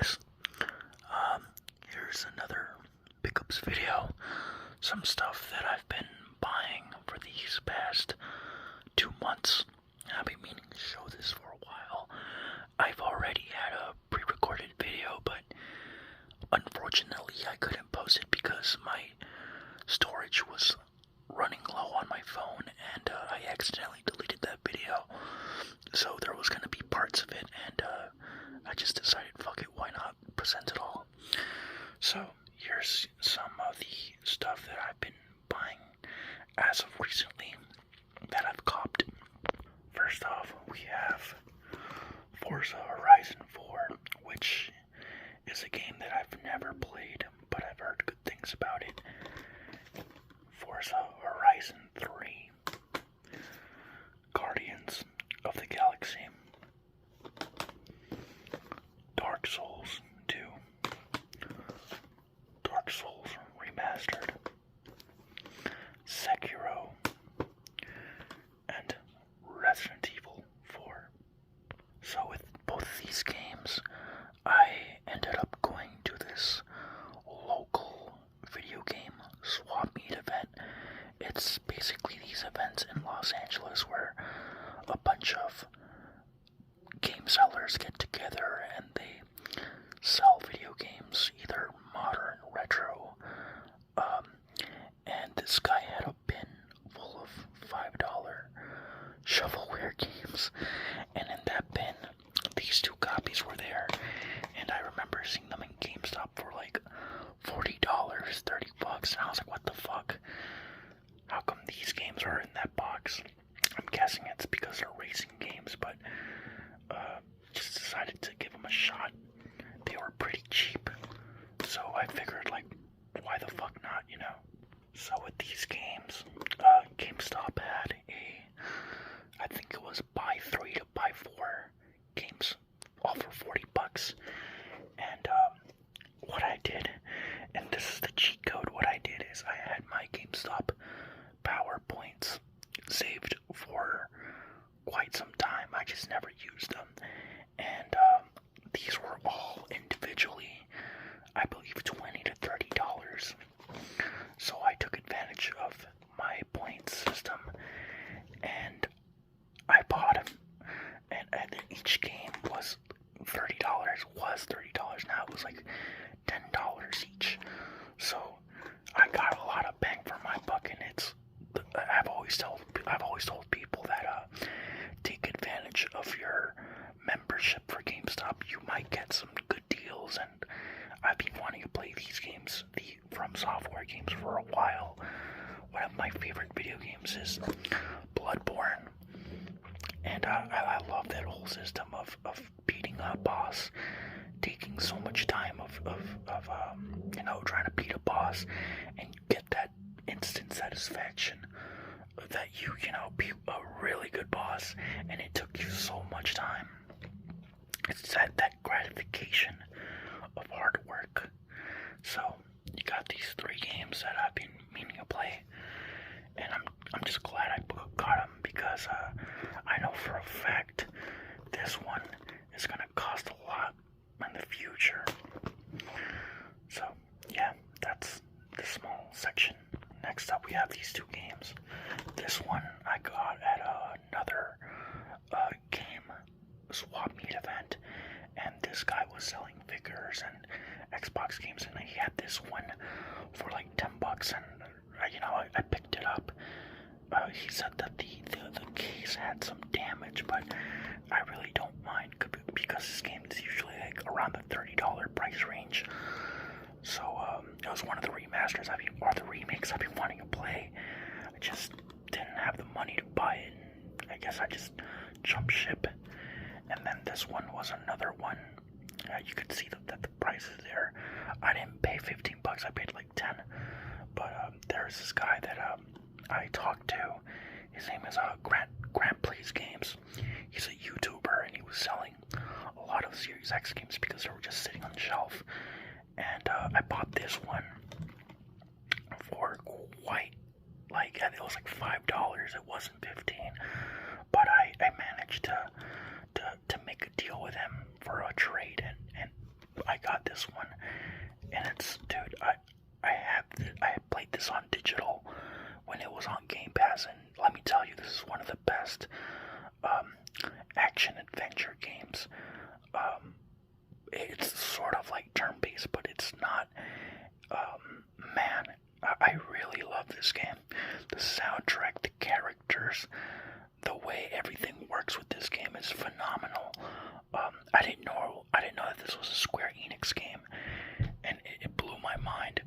guys, here's another pickups video. Some stuff that I've been buying for these past 2 months. I've been meaning to show this for a while. I've already had a pre-recorded video, but unfortunately I couldn't post it because my storage was running low on my phone, and I accidentally deleted that video. So there was going to be parts of it, and I just decided, fuck it, why not present it all. So here's some of the stuff that I've been buying as of recently that I've copped. First off, we have Forza Horizon 4, which is a game that I've never played, but I've heard good things about it. Forza Horizon 3, Guardians of the Galaxy, Dark Souls 2, Dark Souls Remastered, Sekiro, and Resident Evil 4. So with both of these games, I ended up going to this local video game swap meet event. It's basically these events in Los Angeles where a bunch of game sellers get together and they sell video games, either modern, retro, and this guy had a bin full of $5 shovelware games, and in that bin, these two copies were there, and I remember seeing them in GameStop for like $40, $30, and I was like, what the fuck? How come these games are in that box? I'm guessing it's because they're racing games, but just decided to give them a shot. They were pretty cheap, so I figured, like, why the fuck not, you know? So with these games, GameStop had I think it was buy 3 to buy 4 games, all for $40. And what I did, and this is the cheat code, what I did is I had my GameStop PowerPoints saved for quite some time. I just never used them, and these were all individually, I believe, $20 to $30. So I took advantage of my points system, and I bought them, and each game was $30. Now it was like $10 each. So I got a lot of bang for my buck, and I've always told people that take advantage of your membership for GameStop. You might get some good deals, and I've been wanting to play these games, the From Software games, for a while. One of my favorite video games is Bloodborne, and I love that whole system of beating a boss, taking so much time of trying to beat a boss, and you get that instant satisfaction that you beat a really good boss, and it took you so much time. It's that gratification of hard work. So you got these 3 games that I've been meaning to play, and I'm just glad I got them, because I know for a fact this one is gonna cost a lot in the future. So yeah, that's the small section. Next up, we have these 2 games. This one I got at another game swap meet event, and this guy was selling figures and Xbox games, and he had this one for like $10, and I picked it up. He said that the case had some damage, but I really don't mind, because this game is usually like around the $30 price range. So it was one of the remasters the remakes I've been wanting to play. I just didn't have the money to buy it. I guess I just jumped ship. And then this one was another one. You could see that the price is there. I didn't pay $15. I paid like 10. But there's this guy that I talked to. His name is Grant Plays Games. He's a YouTuber, and he was selling a lot of Series X games because they were just sitting on the shelf. And I bought this one for quite, it was like $5. It wasn't $15. But I managed to make a deal with him for a trade, and I this one, and it's, dude, I had played this on digital when it was on Game Pass, and let me tell you, this is one of the best action adventure games. It's sort of like turn-based, but it's not. Man, I really love this game. The soundtrack, the characters, the way everything works with this game is phenomenal. I didn't know that this was a Square Enix game, and it blew my mind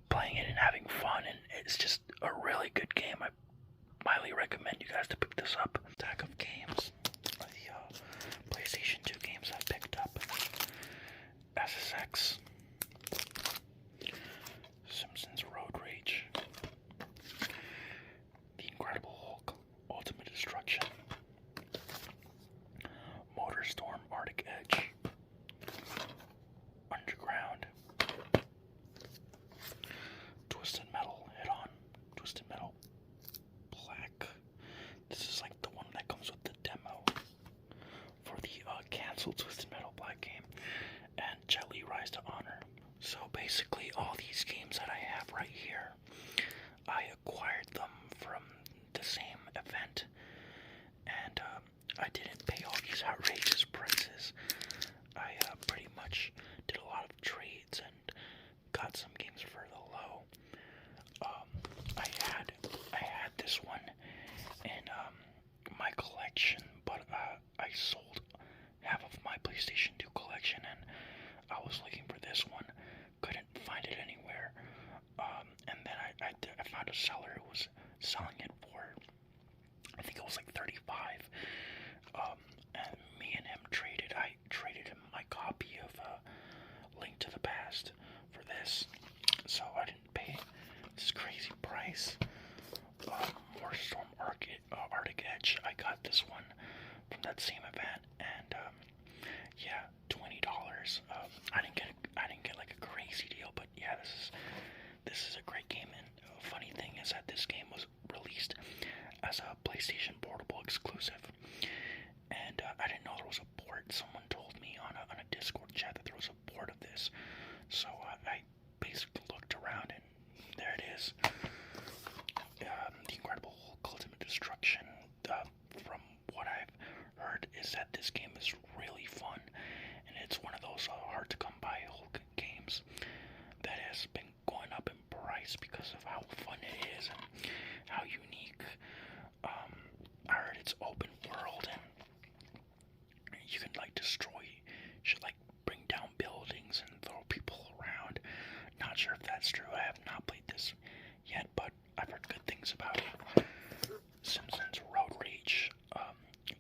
playing it and having fun, and it's just a really good game. I highly recommend you guys to pick this up. Stack of games, the PlayStation 2 games I picked up: SSX, Simpsons Road Rage, The Incredible Hulk, Ultimate Destruction, Motorstorm Arctic Edge, Underground, Twisted Metal Head-On, Twisted Metal Black. This is like the one that comes with the demo for the canceled Twisted Metal Black game, and Jet Li Rise to Honor. So basically all these games that I have right here, I acquired them from the same event, and I didn't pay all these outrageous prices. I pretty much did a lot of trades and got some games for the low. I had this one in my collection, but I sold half of my PlayStation 2 collection, and I was looking for this one, couldn't find it anywhere, and then I found a seller who was selling it for, I think it was like $35, and me and him traded. I traded him my copy of Link to the Past for this, so I didn't pay this crazy price. Motorstorm Arctic Edge, I got this one from that same event, and yeah, $20. I didn't get like a crazy deal, but yeah, this is a great game. And funny thing is that this game was released as a PlayStation Portable exclusive, and I didn't know there was a port. Someone told me on a Discord chat that there was a port of this, so I basically looked around, and there it is. The Incredible Hulk Ultimate Destruction. From what I've heard, is that this game is really fun, and it's one of those hard to come by Hulk games that has been going up in price because of how fun it is and how unique. I heard it's open world, and you can like destroy, should like bring down buildings and throw people around. Not sure if that's true. I have not played this yet, but I've heard good things about it. Simpsons Road Rage.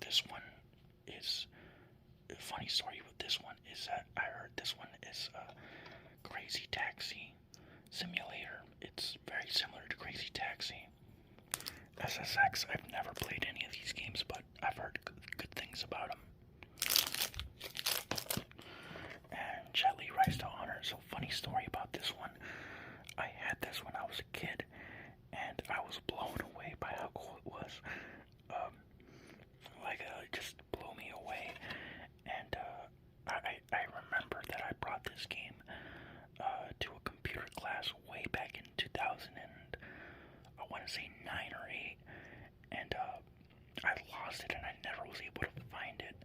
This one is a funny story with this one is that I heard this one is a Crazy Taxi simulator. It's very similar to Crazy Taxi. SSX, I've never played any of these games, but I've heard good things about them. And Jet Li Rise to Honor. So funny story about this one. I had this when I was a kid, and I was blown away by how cool it was. It just blew me away. And I remember that I brought this game to a computer class way back in 2000, and I want to say 9 or 8, and I lost it, and I never was able to find it.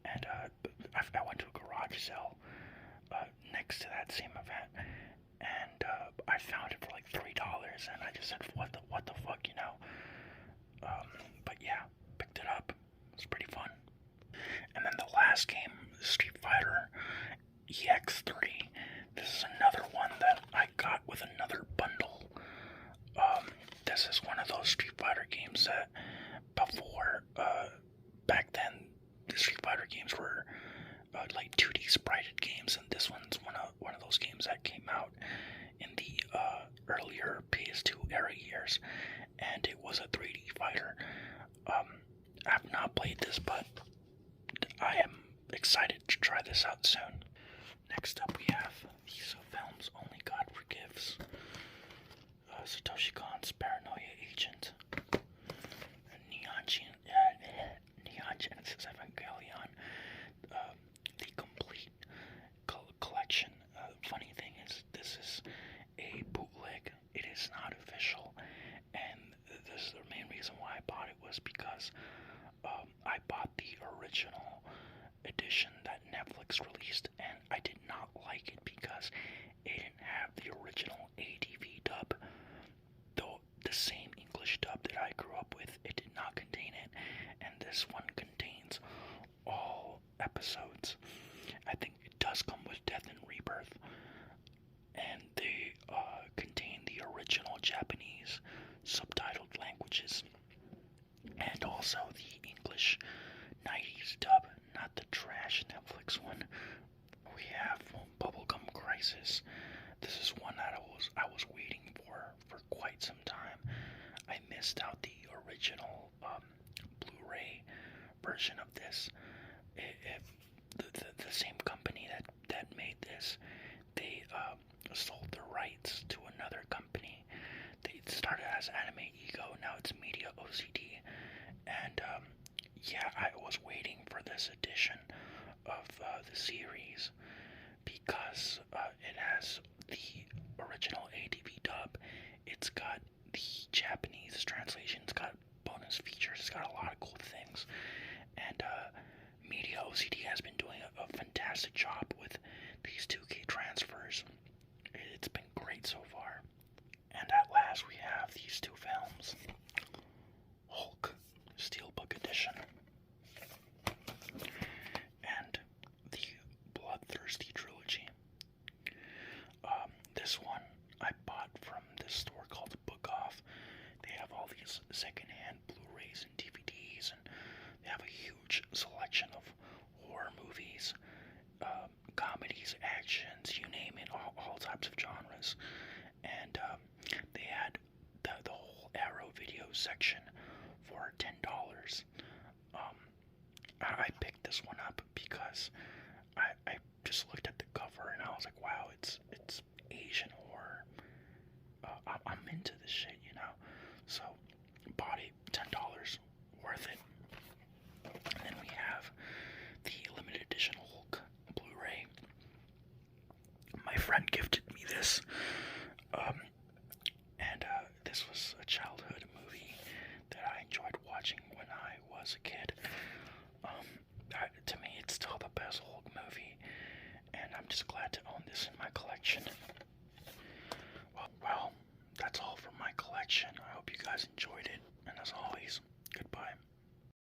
And I went to a garage sale next to that same event, and I found it for like $3, and I just said, what the fuck, you know? But yeah, picked it up. It's pretty fun. And then the last game, Street Fighter EX3. This is another one that I got with another bundle. This is one of those Street Fighter games that before, back then, the Street Fighter games were like 2D sprited games, and this one's one of those games that came out in the earlier PS2 era years, and it was a 3D fighter. I've not played this, but I am excited to try this out soon. Next up we have these films Only God Forgives, Satoshi Kon's Paranoia Agent, Neon Genesis Evangelion, the complete collection because I bought the original edition that Netflix released, and I did not like it because it didn't have the original ADV dub. Though the same English dub that I grew up with, it did not contain it, and this one contains all episodes. I think it does come with Death and Rebirth, and they contain the original Japanese subtitled languages, and also the English 90s dub, not the trash Netflix one. We have Bubblegum Crisis. This is one that I was waiting for quite some time. I missed out the original Blu-ray version of this. The same company that made this, they sold the rights to another company. They started as Anime Ego, now it's Media OCD, and yeah, I was waiting for this edition of the series because it has the original ADV dub. It's got the Japanese translation. It's got bonus features. It's got a lot of cool things. And Media OCD has been doing a fantastic job with these 2K transfers. It's been great so far. And at last we have these two films. Hulk Steelbook Edition and the Bloodthirsty Trilogy. This one I bought from this store called Book Off. They have all these secondhand Blu-rays and DVDs, and they have a huge selection of horror movies, comedies, actions, you name it, all types of genres. And they had the whole Arrow video section for $10. I picked this one up because I just looked at the cover and I was like, wow, it's Asian horror. I'm into this shit, you know. So bought it, $10, worth it. And then we have the limited edition Hulk Blu-ray. My friend gifted me this, and this was a childhood movie that I enjoyed watching when I was a kid. To me, it's still the best Hulk movie, and I'm just glad to own this in my collection. Well, that's all from my collection. I hope you guys enjoyed it, and as always,